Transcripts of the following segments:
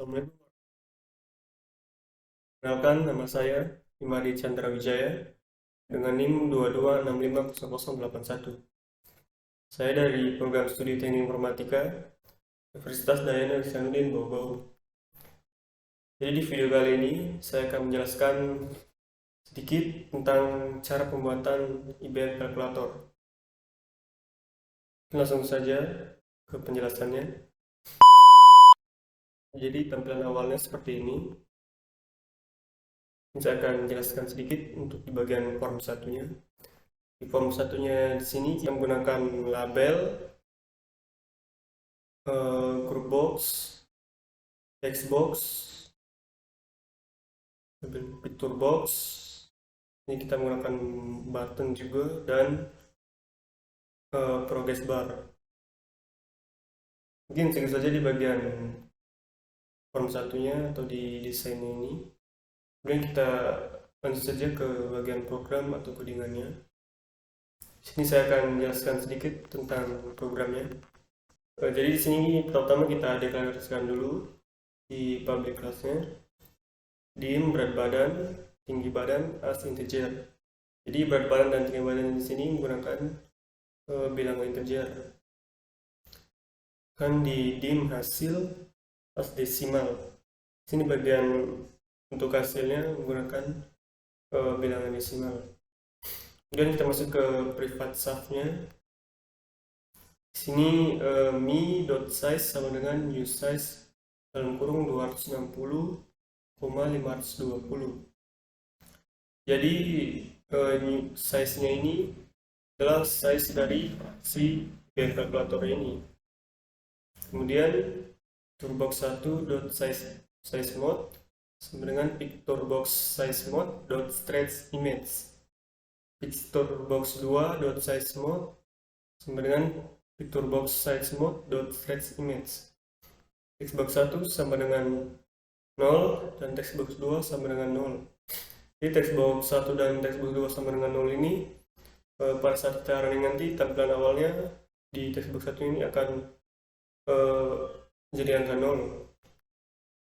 Assalamualaikum. Perkenalkan, nama saya Imadi Chandra Wijaya dengan NIM 22650081. Saya dari program studi Teknik Informatika Universitas Dayana Hasanuddin Bogor. Jadi di video kali ini saya akan menjelaskan sedikit tentang cara pembuatan IBM kalkulator. Langsung saja ke penjelasannya. Jadi tampilan awalnya seperti ini. Saya akan menjelaskan sedikit untuk di bagian form satunya. Di form satunya di sini kita menggunakan label, group box, text box, picture box. Ini kita menggunakan button juga dan progress bar. Mungkin segitu saja di bagian form satunya atau di desain ini. Kemudian kita lanjut saja ke bagian program atau codingannya. Di sini saya akan menjelaskan sedikit tentang programnya. Jadi di sini pertama kita deklarasikan dulu di public class-nya dim berat badan, tinggi badan as integer. Jadi berat badan dan tinggi badan di sini menggunakan bilangan integer. Kan di dim hasil as desimal. Sini bagian untuk hasilnya menggunakan bilangan desimal. Kemudian kita masuk ke private sub-nya. Di sini mi.size sama dengan useSize dalam kurung 260,520. Jadi size-nya ini adalah size dari si IBM kalkulator ini. Kemudian toolbox 1.size mode sama dengan pictorebox size mode .stretch image. Pictorebox 2.size mode sama dengan pictorebox size mode .stretch image. Textbox 1 sama dengan 0 dan textbox 2 sama dengan 0. Jadi textbox 1 dan textbox 2 sama dengan 0 ini pada saat kita running nanti tampilan awalnya di textbox 1 ini akan jadi angka 0.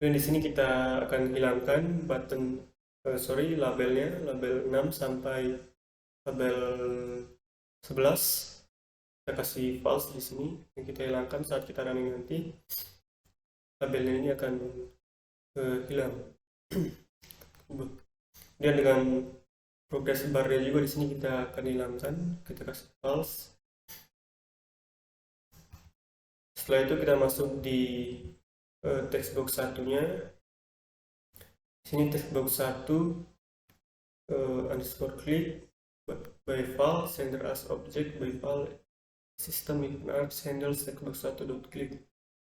Dan di sini kita akan hilangkan button labelnya, label 6 sampai label 11. Kita kasih false di sini dan kita hilangkan saat kita running nanti. Labelnya ini akan hilang. Kemudian dengan progress bar-nya juga di sini kita akan hilangkan, kita kasih false. Setelah itu kita masuk di textbox satunya. Sini textbox 1 underscore click by file sender as object by file system arcs handles textbox 1 dot click.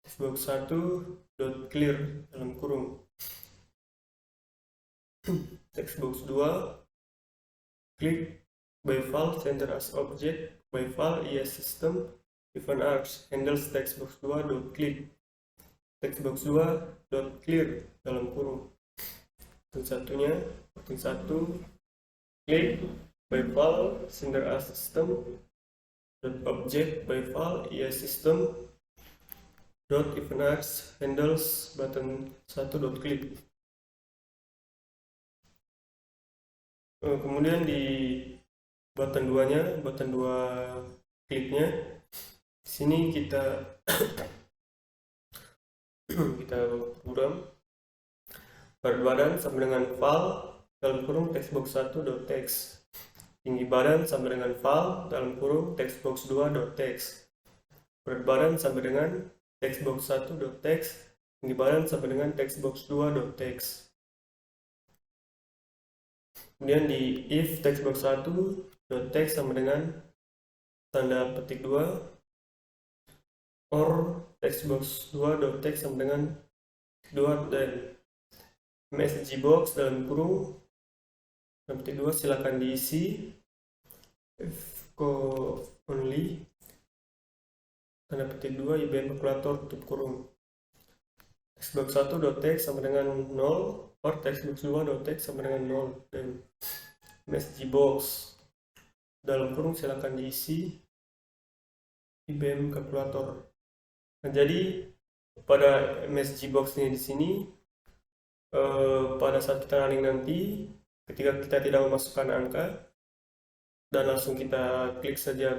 Textbox 1 dot clear dalam kurung. Textbox 2 click by file sender as object by file is system event arcs handles textbox 2 dot click. Textbox 2 dot clear dalam kurung. Button satunya, button 1 click by file sender as system dot object by file is system dot event arcs handles button 1 dot click. Kemudian di button 2-nya, button 2 kliknya, sini kita program berat badan sama dengan file dalam kurung textbox 1.text. Tinggi badan sama dengan file dalam kurung textbox 2.text. Berat badan sama dengan textbox 1.text. Tinggi badan sama dengan textbox 2.text. Kemudian di if textbox 1.text sama dengan tanda petik 2 or textbox 2.text sama dengan 2 dan message box dalam kurung tanda petik 2 silakan diisi if only tanda petik 2 IBM kalkulator tutup kurung. Textbox 1.text sama dengan 0 or textbox 2.text sama dengan 0 dan message box dalam kurung silakan diisi IBM kalkulator. Nah, jadi pada MSG box-nya di sini, pada saat kita running nanti, ketika kita tidak memasukkan angka dan langsung kita klik saja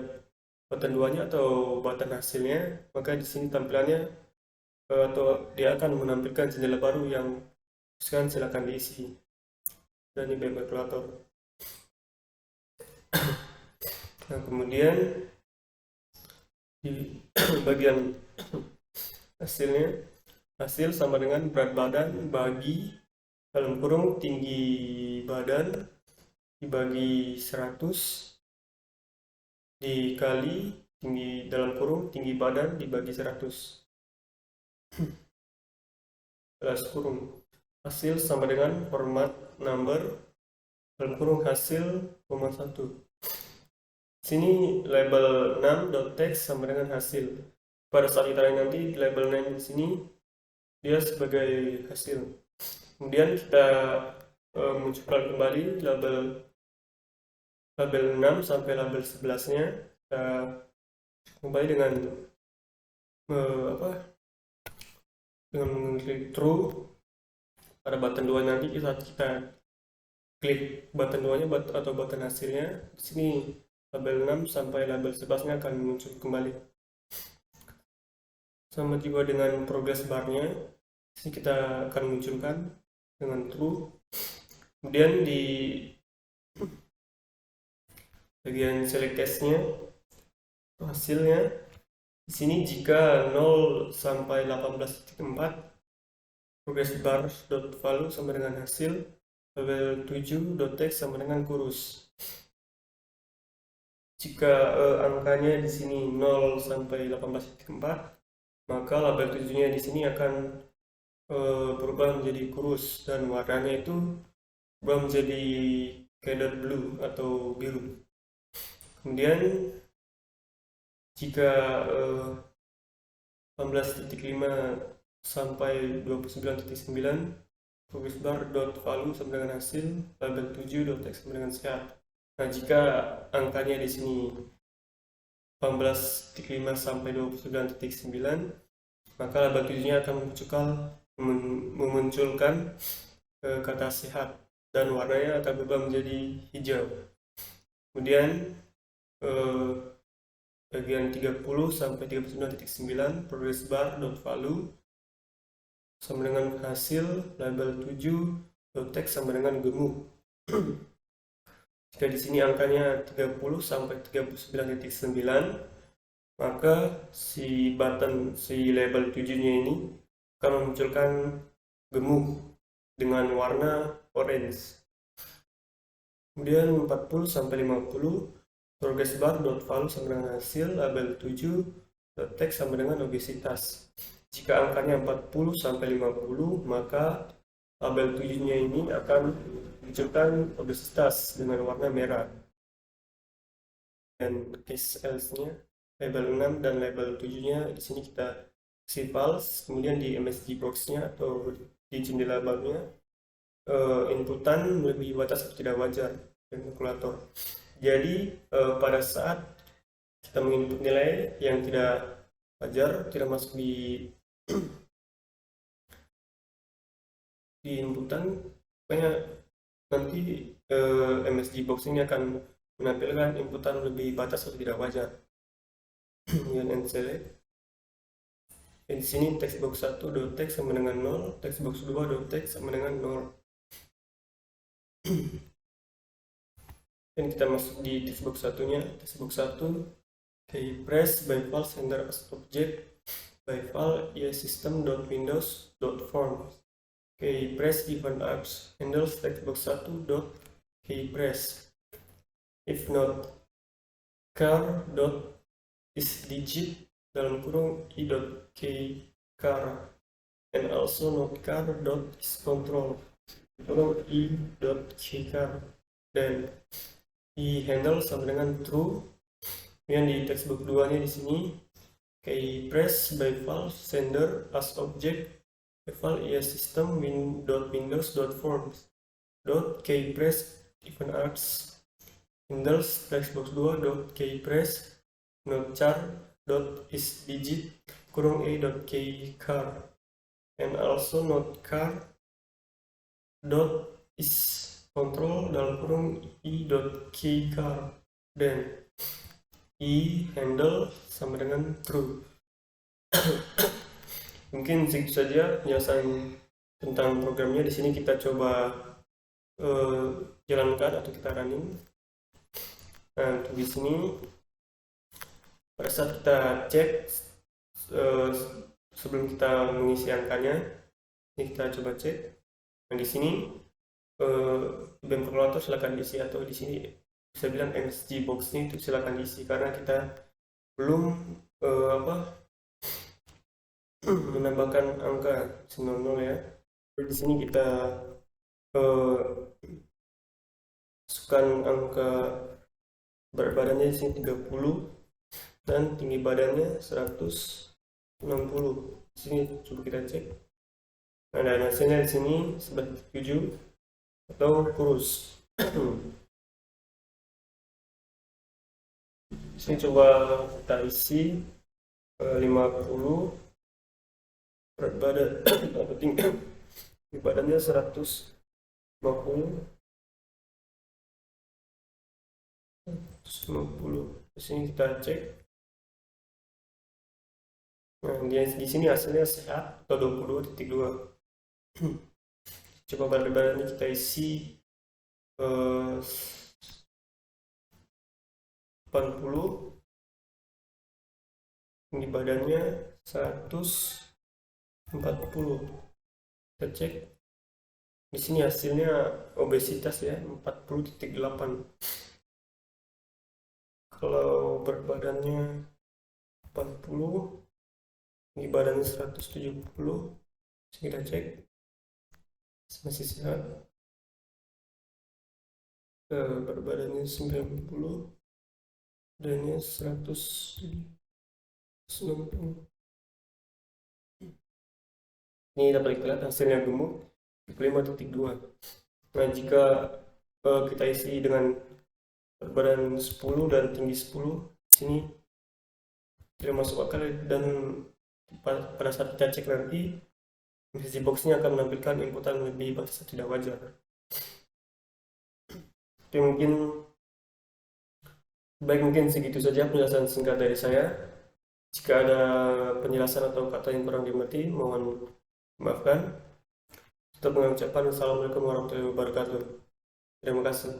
button 2-nya atau button hasilnya, maka di sini tampilannya atau dia akan menampilkan jendela baru yang sekarang silakan diisi. Dan ini by kalkulator. Nah, kemudian di bagian hasilnya, hasil sama dengan berat badan bagi dalam kurung tinggi badan dibagi 100 dikali tinggi dalam kurung tinggi badan dibagi 100 kelas kurung. Hasil sama dengan format number dalam kurung hasil koma 1. Sini label 6.text sama dengan hasil. Pada saat kita nanti label 6 di sini dia sebagai hasil. Kemudian kita munculkan kembali label 6 sampai label 11-nya. Kita kembali dengan dengan mengklik true pada button 2 nanti. Saat kita klik button 2-nya atau button hasilnya, di sini label 6 sampai label 11-nya akan muncul kembali. Sama juga dengan progress bar-nya, di sini kita akan munculkan dengan true. Kemudian di bagian select case-nya hasilnya, di sini jika 0 sampai 18.4 progress bar value sama dengan hasil, label 7.text sama dengan kurus. Jika angkanya di sini 0 sampai 18.4, maka label 7-nya di sini akan berubah menjadi kurus dan warnanya itu berubah menjadi shaded blue atau biru. Kemudian jika 18.5 sampai 29.9, progress bar value sama dengan hasil, label 7.text sama dengan sehat. Nah, jika angkanya di sini 18.5 sampai 29.9, maka label 7-nya akan memunculkan kata sehat dan warnanya akan berubah menjadi hijau. Kemudian bagian 30 sampai 39.9 progress bar value sama dengan hasil, label 7.text sama dengan gemuk. Jika di sini angkanya 30 sampai 39.9, maka si label 7-nya ini akan memunculkan gemuk dengan warna orange. Kemudian 40 sampai 50 progress bar value sama dengan hasil, label 7.text sama dengan obesitas. Jika angkanya 40 sampai 50, maka label 7-nya ini akan munculkan obesitas dengan warna merah. Dan case else-nya label 6 dan label 7-nya di sini kita isi false. Kemudian di MSG box-nya atau di jendela barnya inputan lebih batas atau tidak wajar dengan kalkulator. Jadi pada saat kita menginput nilai yang tidak wajar, tidak masuk di inputan, makanya nanti MSG box ini akan menampilkan inputan lebih batas atau tidak wajar. Kemudian select. Di sini textbox 1.text sama dengan 0, textbox 2.text sama dengan 0. Dan kita masuk di textbox 1-nya. Textbox 1 keypress by file sender as object by file system.windows.forms. Keypress event apps handles textbox 1.keypress. If not car.isDigit dalam kurung i.keycar and also not car.isControl kurung i.keycar dan i-handle sama dengan true. Kemudian di textbox 2-nya di sini keypress by file sender as object file system.windows.forms .keypress event apps handles textbox 2.keypress not char.isDigit kurung a.k car, and also not car dot is control dalam kurung e.k car, dan e handle sama dengan true. Mungkin segitu saja penjelasan tentang programnya. Di sini kita coba jalankan atau kita running. Nah, untuk di sini pada saat kita cek sebelum kita mengisi angkanya, ini kita coba cek. Nah, di sini BEM kalkulator silakan diisi, atau di sini bisa bilang MSG box ini itu silakan diisi karena kita belum menambahkan angka 00 ya. Di sini kita masukkan angka berat badannya di sini 30 dan tinggi badannya 160. Di sini coba kita cek. Nah, dan hasilnya di sini sebelah 7 atau kurus. Di sini coba kita isi 50 berat badan atau tinggi badannya 150. Di sini kita cek. Nah, di sini hasilnya sehat atau 22.2. Coba berat badannya kita isi 80, tinggi badannya 140. Kita cek. Di sini hasilnya obesitas ya 40.8. Kalau berat badannya 80, tinggi badannya 170. Kita cek masih sehat. Berat badannya 90, badannya 160. Ini dapat kita lihat hasilnya gemuk 5.2. Nah, jika kita isi dengan badan 10 dan tinggi 10, sini tidak masuk akal, dan pada saat kita cek nanti MSG boxnya akan menampilkan inputan lebih batas tidak wajar. Oke, mungkin segitu saja penjelasan singkat dari saya. Jika ada penjelasan atau kata yang kurang dimengerti, mohon maafkan. Tetap mengucapkan Assalamualaikum warahmatullahi wabarakatuh. Terima kasih.